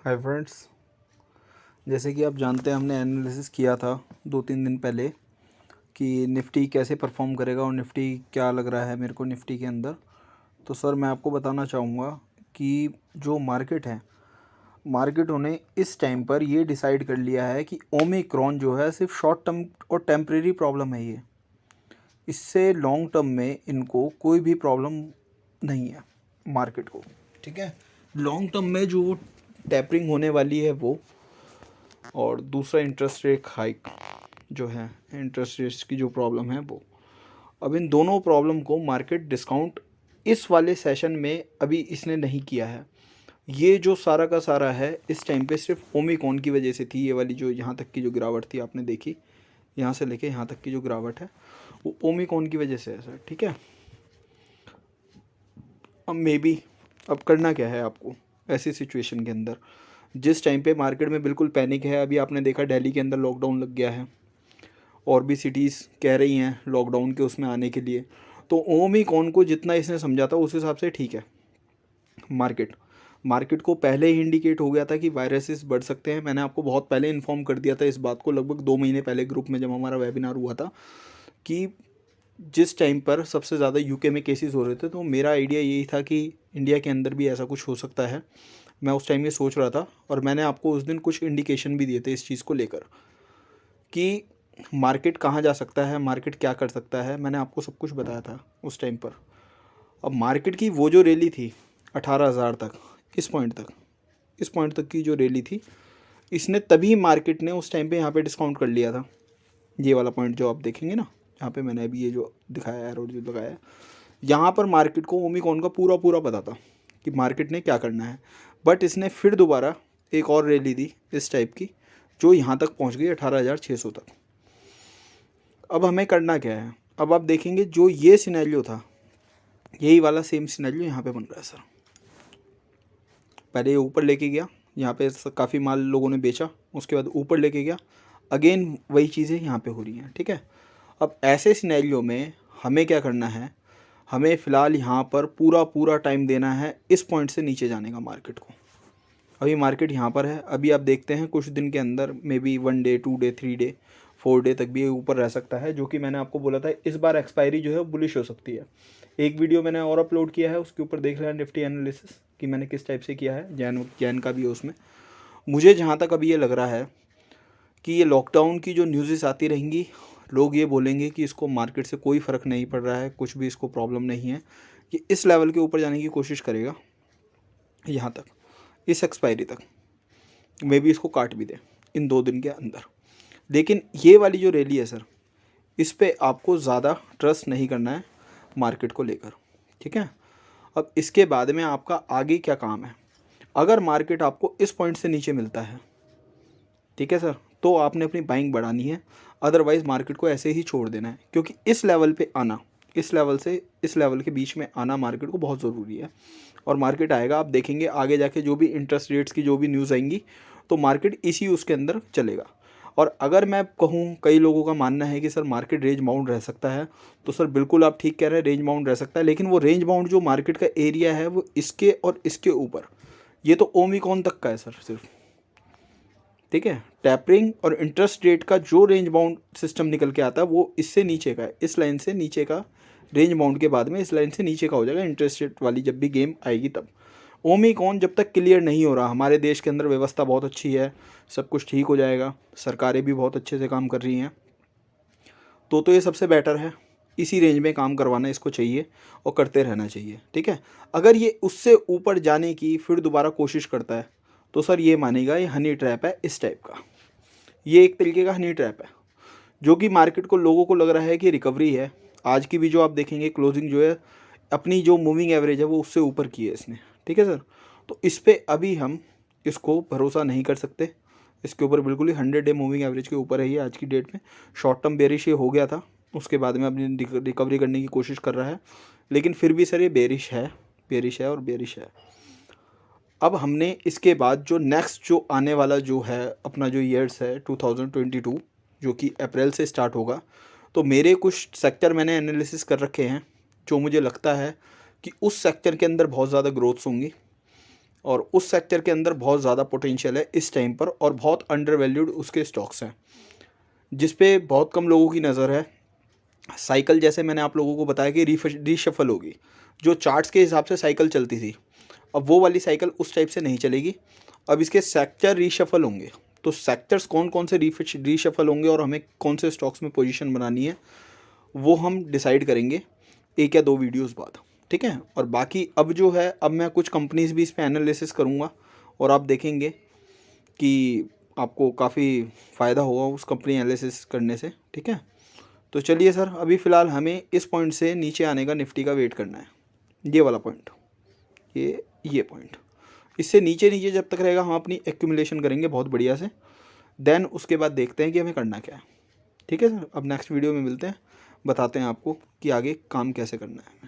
Hi friends, जैसे कि आप जानते हैं हमने एनालिसिस किया था 2-3 दिन पहले कि निफ़्टी कैसे परफॉर्म करेगा और निफ़्टी क्या लग रहा है मेरे को निफ़्टी के अंदर। तो सर मैं आपको बताना चाहूँगा कि जो मार्केट ने इस टाइम पर ये डिसाइड कर लिया है कि ओमिक्रॉन जो है सिर्फ शॉर्ट टर्म और टेम्परेरी प्रॉब्लम है। ये इससे लॉन्ग टर्म में इनको कोई भी प्रॉब्लम नहीं है मार्केट को। ठीक है, लॉन्ग टर्म में जो टैपरिंग होने वाली है वो, और दूसरा इंटरेस्ट रेट हाइक जो है, इंटरेस्ट रेट्स की जो प्रॉब्लम है वो, अब इन दोनों प्रॉब्लम को मार्केट डिस्काउंट इस वाले सेशन में अभी इसने नहीं किया है। ये जो सारा का सारा है इस टाइम पे सिर्फ ओमिक्रॉन की वजह से थी। ये वाली जो यहाँ तक की जो गिरावट थी आपने देखी, यहाँ से लेके यहाँ तक की जो गिरावट है वो ओमिक्रॉन की वजह से है सर। ठीक है, अब मे बी अब करना क्या है आपको ऐसी सिचुएशन के अंदर, जिस टाइम पे मार्केट में बिल्कुल पैनिक है। अभी आपने देखा दिल्ली के अंदर लॉकडाउन लग गया है और भी सिटीज़ कह रही हैं लॉकडाउन के उसमें आने के लिए। तो ओमिक्रॉन को जितना इसने समझा था उस हिसाब से ठीक है। मार्केट को पहले ही इंडिकेट हो गया था कि वायरसेस बढ़ सकते हैं। मैंने आपको बहुत पहले इन्फॉर्म कर दिया था इस बात को, लगभग 2 महीने पहले ग्रुप में जब हमारा वेबिनार हुआ था, कि जिस टाइम पर सबसे ज़्यादा यूके में केसेस हो रहे थे तो मेरा आइडिया यही था कि इंडिया के अंदर भी ऐसा कुछ हो सकता है। मैं उस टाइम ये सोच रहा था और मैंने आपको उस दिन कुछ इंडिकेशन भी दिए थे इस चीज़ को लेकर कि मार्केट कहाँ जा सकता है, मार्केट क्या कर सकता है। मैंने आपको सब कुछ बताया था उस टाइम पर। अब मार्केट की वो जो रैली थी 18,000 तक, इस पॉइंट तक की जो रैली थी, इसने तभी मार्केट ने उस टाइम पे यहाँ पे डिस्काउंट कर लिया था। ये वाला पॉइंट जो आप देखेंगे ना, यहाँ पे मैंने अभी ये जो दिखाया है, एरो जो लगाया है, यहाँ पर मार्केट को ओमिक्रॉन का पूरा पूरा पता था कि मार्केट ने क्या करना है। बट इसने फिर दोबारा एक और रैली दी इस टाइप की जो यहाँ तक पहुँच गई 18,600 तक। अब हमें करना क्या है, अब आप देखेंगे जो ये सिनेरियो था यही वाला सेम सिनेरियो यहाँ पे बन रहा है सर। पहले ये ऊपर लेके गया, यहाँ पे काफ़ी माल लोगों ने बेचा, उसके बाद ऊपर लेके गया, अगेन वही चीज़ें यहाँ पे हो रही हैं। ठीक है, अब ऐसे सिनेरियो में हमें क्या करना है, हमें फ़िलहाल यहाँ पर पूरा टाइम देना है इस पॉइंट से नीचे जाने का मार्केट को। अभी मार्केट यहाँ पर है, अभी आप देखते हैं कुछ दिन के अंदर may be 1 day 2 day 3 day 4 day तक भी ऊपर रह सकता है, जो कि मैंने आपको बोला था इस बार एक्सपायरी जो है बुलिश हो सकती है। एक वीडियो मैंने और अपलोड किया है, उसके ऊपर देख लेना निफ्टी एनालिसिस कि मैंने किस टाइप से किया है, जैन का भी है उसमें। मुझे जहाँ तक अभी ये लग रहा है कि ये लॉकडाउन की जो न्यूज़ेस आती रहेंगी, लोग ये बोलेंगे कि इसको मार्केट से कोई फ़र्क नहीं पड़ रहा है, कुछ भी इसको प्रॉब्लम नहीं है, कि इस लेवल के ऊपर जाने की कोशिश करेगा यहाँ तक, इस एक्सपायरी तक, मे बी इसको काट भी दे इन 2 दिन के अंदर। लेकिन ये वाली जो रैली है सर, इस पे आपको ज़्यादा ट्रस्ट नहीं करना है मार्केट को लेकर। ठीक है, अब इसके बाद में आपका आगे क्या काम है। अगर मार्केट आपको इस पॉइंट से नीचे मिलता है, ठीक है सर, तो आपने अपनी बाइंग बढ़ानी है, अदरवाइज़ मार्केट को ऐसे ही छोड़ देना है। क्योंकि इस लेवल पे आना, इस लेवल से इस लेवल के बीच में आना मार्केट को बहुत ज़रूरी है। और मार्केट आएगा, आप देखेंगे आगे जाके जो भी इंटरेस्ट रेट्स की जो भी न्यूज़ आएंगी तो मार्केट इसी उसके अंदर चलेगा। और अगर मैं कहूँ, कई लोगों का मानना है कि सर मार्केट रेंज बाउंड रह सकता है, तो सर बिल्कुल आप ठीक कह रहे हैं, रेंज बाउंड रह सकता है। लेकिन वो रेंज बाउंड जो मार्केट का एरिया है वो इसके और इसके ऊपर, ये तो ओमिक्रॉन तक का है सर सिर्फ। ठीक है, टैपरिंग और इंटरेस्ट रेट का जो रेंज बाउंड सिस्टम निकल के आता है वो इससे नीचे का है, इस लाइन से नीचे का। रेंज बाउंड के बाद में इस लाइन से नीचे का हो जाएगा इंटरेस्ट रेट वाली जब भी गेम आएगी तब। ओमिक्रॉन जब तक क्लियर नहीं हो रहा, हमारे देश के अंदर व्यवस्था बहुत अच्छी है, सब कुछ ठीक हो जाएगा, सरकारें भी बहुत अच्छे से काम कर रही हैं, तो ये सबसे बेटर है। इसी रेंज में काम करवाना इसको चाहिए और करते रहना चाहिए। ठीक है, अगर ये उससे ऊपर जाने की फिर दोबारा कोशिश करता है तो सर ये मानेगा ये हनी ट्रैप है इस टाइप का। ये एक तरीके का हनी ट्रैप है जो कि मार्केट को, लोगों को लग रहा है कि रिकवरी है। आज की भी जो आप देखेंगे क्लोजिंग जो है, अपनी जो मूविंग एवरेज है वो उससे ऊपर की है इसने। ठीक है सर, तो इस पर अभी हम इसको भरोसा नहीं कर सकते, इसके ऊपर बिल्कुल ही 100 डे मूविंग एवरेज के ऊपर है ये आज की डेट में। शॉर्ट टर्म बेरिश ये हो गया था, उसके बाद में अपनी रिकवरी करने की कोशिश कर रहा है, लेकिन फिर भी सर ये बेरिश है और बेरिश है। अब हमने इसके बाद जो नेक्स्ट जो आने वाला जो है अपना जो ईयर्स है 2022, जो कि अप्रैल से स्टार्ट होगा, तो मेरे कुछ सेक्टर मैंने एनालिसिस कर रखे हैं जो मुझे लगता है कि उस सेक्टर के अंदर बहुत ज़्यादा ग्रोथ्स होंगी। और उस सेक्टर के अंदर बहुत ज़्यादा पोटेंशियल है इस टाइम पर, और बहुत अंडर वैल्यूड उसके स्टॉक्स हैं जिस पे बहुत कम लोगों की नज़र है। साइकिल जैसे मैंने आप लोगों को बताया कि रीशफल होगी, जो चार्ट्स के हिसाब से साइकिल चलती थी, अब वो वाली साइकिल उस टाइप से नहीं चलेगी। अब इसके सेक्टर रीशफल होंगे, तो सेक्टर्स कौन कौन से रीशफल होंगे और हमें कौन से स्टॉक्स में पोजीशन बनानी है वो हम डिसाइड करेंगे 1 या 2 वीडियोस बाद, ठीक है। और बाकी अब जो है, अब मैं कुछ कंपनीज भी इस पे एनालिसिस करूँगा और आप देखेंगे कि आपको काफ़ी फ़ायदा होगा उस कंपनी एनालिसिस करने से, ठीक है। तो चलिए सर, अभी फ़िलहाल हमें इस पॉइंट से नीचे आने का निफ्टी का वेट करना है, ये वाला पॉइंट, ये पॉइंट, इससे नीचे नीचे जब तक रहेगा हम अपनी एक्यूमुलेशन करेंगे बहुत बढ़िया से, देन उसके बाद देखते हैं कि हमें करना क्या है, ठीक है सर। अब नेक्स्ट वीडियो में मिलते हैं, बताते हैं आपको कि आगे काम कैसे करना है।